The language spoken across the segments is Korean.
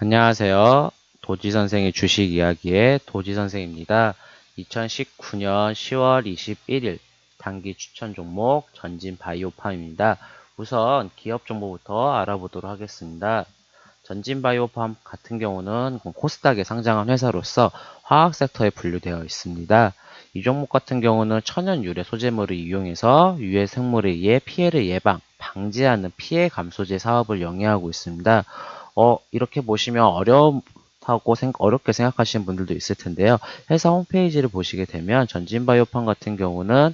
안녕하세요. 도지선생의 주식 이야기의 도지선생입니다. 2019년 10월 21일 단기 추천 종목 전진바이오팜입니다. 우선 기업 정보부터 알아보도록 하겠습니다. 전진바이오팜 같은 경우는 코스닥에 상장한 회사로서 화학 섹터에 분류되어 있습니다. 이 종목 같은 경우는 천연 유래 소재물을 이용해서 유해 생물에 의해 피해를 예방, 방지하는 피해 감소제 사업을 영위하고 있습니다. 이렇게 보시면 어렵게 생각하시는 분들도 있을 텐데요. 회사 홈페이지를 보시게 되면 전진바이오팜 같은 경우는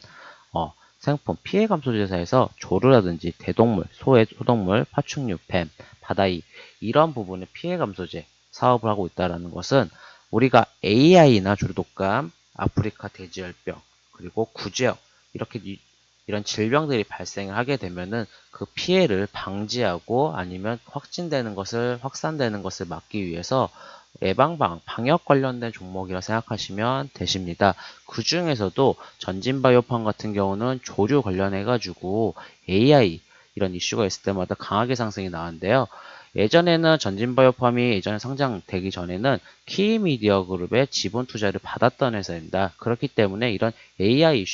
생품 피해 감소제사에서 조류라든지 대동물, 소동물, 파충류, 뱀, 바다이 이런 부분의 피해 감소제 사업을 하고 있다는 것은 우리가 AI나 조류독감, 아프리카 돼지열병, 그리고 구제역 이렇게 이런 질병들이 발생을 하게 되면은 그 피해를 방지하고 아니면 확산되는 것을 막기 위해서 방역 관련된 종목이라 생각하시면 되십니다. 그 중에서도 전진바이오팜 같은 경우는 조류 관련해가지고 AI 이런 이슈가 있을 때마다 강하게 상승이 나왔는데요. 예전에는 전진바이오팜이 예전에 상장되기 전에는 키미디어 그룹의 지분 투자를 받았던 회사입니다. 그렇기 때문에 이런 AI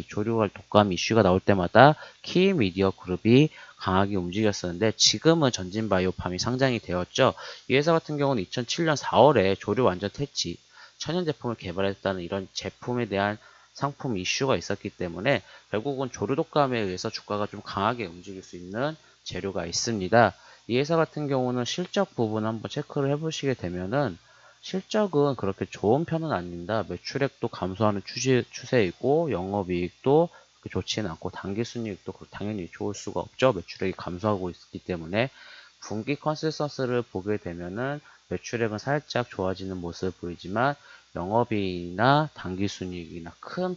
조류와 독감 이슈가 나올 때마다 키미디어 그룹이 강하게 움직였었는데 지금은 전진바이오팜이 상장이 되었죠. 이 회사 같은 경우는 2007년 4월에 조류 완전 퇴치, 천연 제품을 개발했다는 이런 제품에 대한 상품 이슈가 있었기 때문에 결국은 조류 독감에 의해서 주가가 좀 강하게 움직일 수 있는 재료가 있습니다. 이 회사 같은 경우는 실적 부분 한번 체크를 해보시게 되면은 실적은 그렇게 좋은 편은 아닙니다. 매출액도 감소하는 추세이고 영업이익도 그렇게 좋지는 않고 당기순이익도 당연히 좋을 수가 없죠. 매출액이 감소하고 있기 때문에 분기 컨센서스를 보게 되면은 매출액은 살짝 좋아지는 모습을 보이지만 영업이익이나 당기순이익이나 큰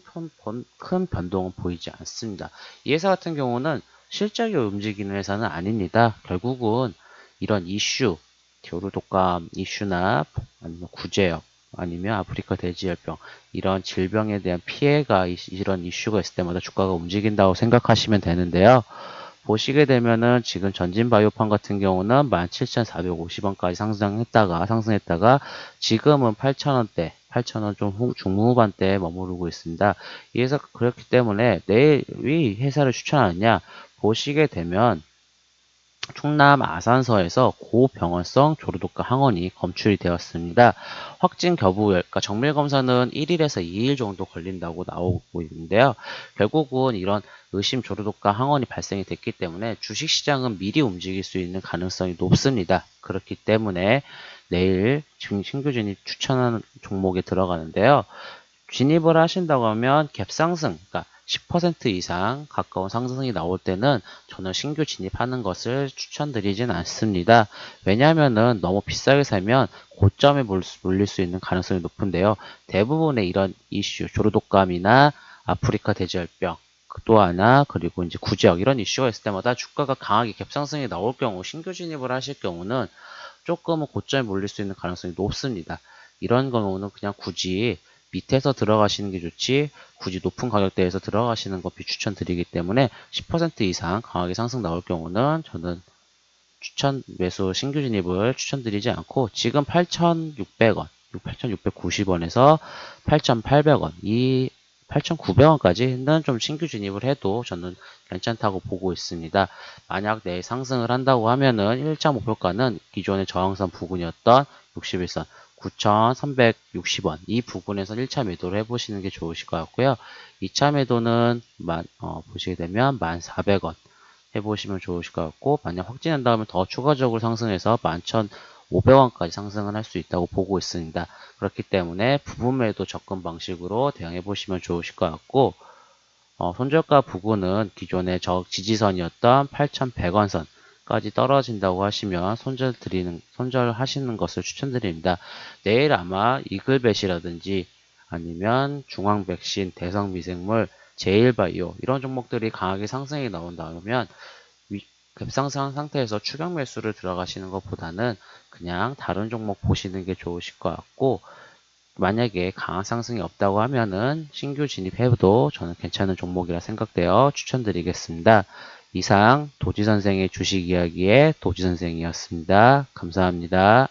변동은 보이지 않습니다. 이 회사 같은 경우는 실적이 움직이는 회사는 아닙니다. 결국은 이런 이슈, 교류 독감 이슈나 아니면 구제역, 아니면 아프리카 돼지열병 이런 질병에 대한 피해가 이런 이슈가 있을 때마다 주가가 움직인다고 생각하시면 되는데요. 보시게 되면은 지금 전진바이오팜 같은 경우는 17,450원까지 상승했다가 지금은 8,000원대, 8,000원 좀 중후반대에 머무르고 있습니다. 그래서 그렇기 때문에 내일 이 회사를 추천하느냐 보시게 되면 충남 아산서에서 고병원성 조류독감 항원이 검출이 되었습니다. 확진 그러니까 정밀 검사는 1일에서 2일 정도 걸린다고 나오고 있는데요. 결국은 이런 의심 조류독감 항원이 발생이 됐기 때문에 주식시장은 미리 움직일 수 있는 가능성이 높습니다. 그렇기 때문에 내일 신규 진입 추천하는 종목에 들어가는데요. 진입을 하신다고 하면 갭상승, 그러니까 10% 이상 가까운 상승이 나올 때는 저는 신규 진입하는 것을 추천드리진 않습니다. 왜냐하면은 너무 비싸게 사면 고점에 몰릴 수 있는 가능성이 높은데요. 대부분의 이런 이슈, 조류독감이나 아프리카 돼지열병, 또 하나, 그리고 이제 구제역 이런 이슈가 있을 때마다 주가가 강하게 갭상승이 나올 경우 신규 진입을 하실 경우는 조금은 고점에 몰릴 수 있는 가능성이 높습니다. 이런 경우는 그냥 굳이 밑에서 들어가시는 게 좋지 굳이 높은 가격대에서 들어가시는 거 비추천드리기 때문에 10% 이상 강하게 상승 나올 경우는 저는 매수 신규 진입을 추천드리지 않고 지금 8,600원, 8,690원에서 8,800원, 8,900원까지는 좀 신규 진입을 해도 저는 괜찮다고 보고 있습니다. 만약 내일 상승을 한다고 하면은 1차 목표가는 기존의 저항선 부근이었던 61선 9,360원 이 부분에서 1차 매도를 해보시는 게 좋으실 것 같고요. 2차 매도는 보시게 되면 1,400원 해보시면 좋으실 것 같고 만약 확진한다면 더 추가적으로 상승해서 11,500원까지 상승을 할 수 있다고 보고 있습니다. 그렇기 때문에 부분 매도 접근 방식으로 대응해 보시면 좋으실 것 같고 손절가 부근은 기존의 지지선이었던 8,100원 선까지 떨어진다고 하시면 손절하시는 것을 추천드립니다. 내일 아마 이글벳이라든지 아니면 중앙백신, 대성미생물, 제일바이오 이런 종목들이 강하게 상승이 나온다면 급상승한 상태에서 추격 매수를 들어가시는 것보다는 그냥 다른 종목 보시는 게 좋으실 것 같고 만약에 강한 상승이 없다고 하면은 신규 진입해도 저는 괜찮은 종목이라 생각되어 추천드리겠습니다. 이상 도지선생의 주식 이야기의 도지선생이었습니다. 감사합니다.